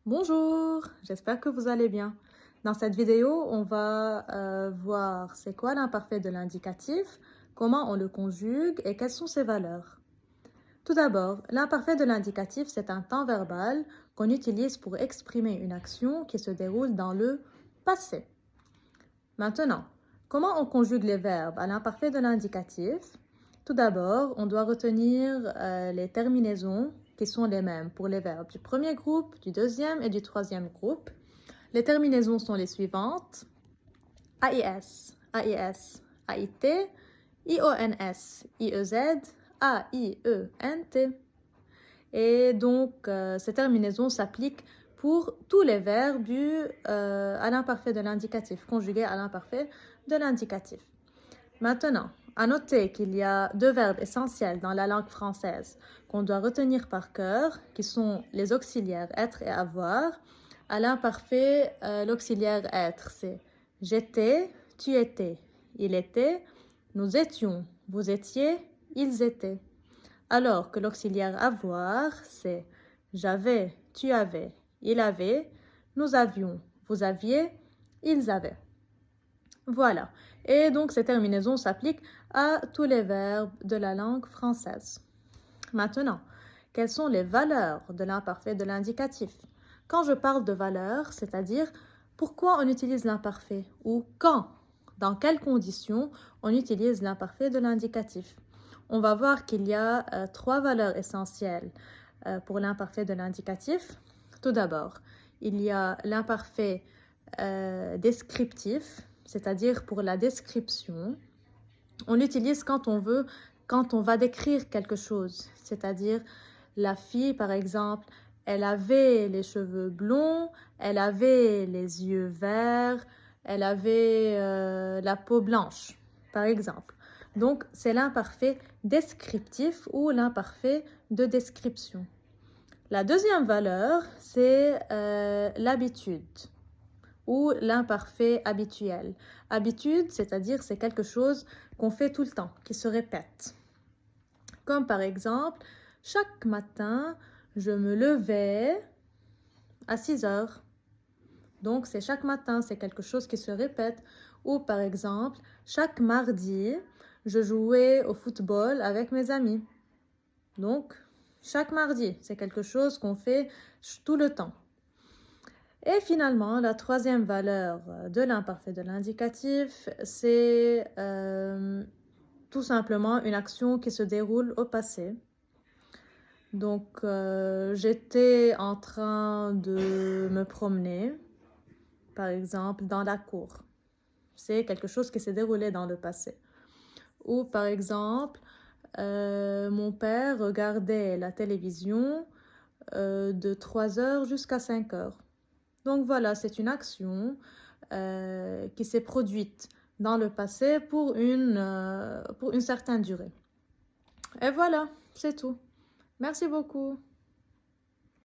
Bonjour, j'espère que vous allez bien. Dans cette vidéo, on va voir c'est quoi l'imparfait de l'indicatif, comment on le conjugue et quelles sont ses valeurs. Tout d'abord, l'imparfait de l'indicatif, c'est un temps verbal qu'on utilise pour exprimer une action qui se déroule dans le passé. Maintenant, comment on conjugue les verbes à l'imparfait de l'indicatif? Tout d'abord, on doit retenir les terminaisons qui sont les mêmes pour les verbes du premier groupe, du deuxième et du troisième groupe. Les terminaisons sont les suivantes: AIS, AIS, AIT, IONS, IEZ, AIENT. Et donc, ces terminaisons s'appliquent pour tous les verbes à l'imparfait de l'indicatif, conjugués à l'imparfait de l'indicatif. Maintenant, à noter qu'il y a deux verbes essentiels dans la langue française qu'on doit retenir par cœur, qui sont les auxiliaires être et avoir. À l'imparfait, l'auxiliaire être, c'est j'étais, tu étais, il était, nous étions, vous étiez, ils étaient. Alors que l'auxiliaire avoir, c'est j'avais, tu avais, il avait, nous avions, vous aviez, ils avaient. Voilà. Et donc, ces terminaisons s'appliquent à tous les verbes de la langue française. Maintenant, quelles sont les valeurs de l'imparfait de l'indicatif? Quand je parle de valeurs, c'est-à-dire pourquoi on utilise l'imparfait ou quand, dans quelles conditions on utilise l'imparfait de l'indicatif. On va voir qu'il y a trois valeurs essentielles pour l'imparfait de l'indicatif. Tout d'abord, il y a l'imparfait descriptif, c'est-à-dire pour la description. On l'utilise quand on va décrire quelque chose, c'est-à-dire la fille, par exemple, elle avait les cheveux blonds, elle avait les yeux verts, elle avait la peau blanche, par exemple. Donc, c'est l'imparfait descriptif ou l'imparfait de description. La deuxième valeur, c'est l'habitude ou l'imparfait habituel. Habitude, c'est-à-dire c'est quelque chose qu'on fait tout le temps, qui se répète. Comme par exemple, chaque matin, je me levais à 6 heures. Donc, c'est chaque matin, c'est quelque chose qui se répète. Ou par exemple, chaque mardi, je jouais au football avec mes amis. Donc, chaque mardi, c'est quelque chose qu'on fait tout le temps. Et finalement, la troisième valeur de l'imparfait de l'indicatif, c'est tout simplement une action qui se déroule au passé. Donc, j'étais en train de me promener, par exemple, dans la cour. C'est quelque chose qui s'est déroulé dans le passé. Ou par exemple, mon père regardait la télévision de 3 heures jusqu'à 5 heures. Donc voilà, c'est une action qui s'est produite dans le passé pour une certaine durée. Et voilà, c'est tout. Merci beaucoup.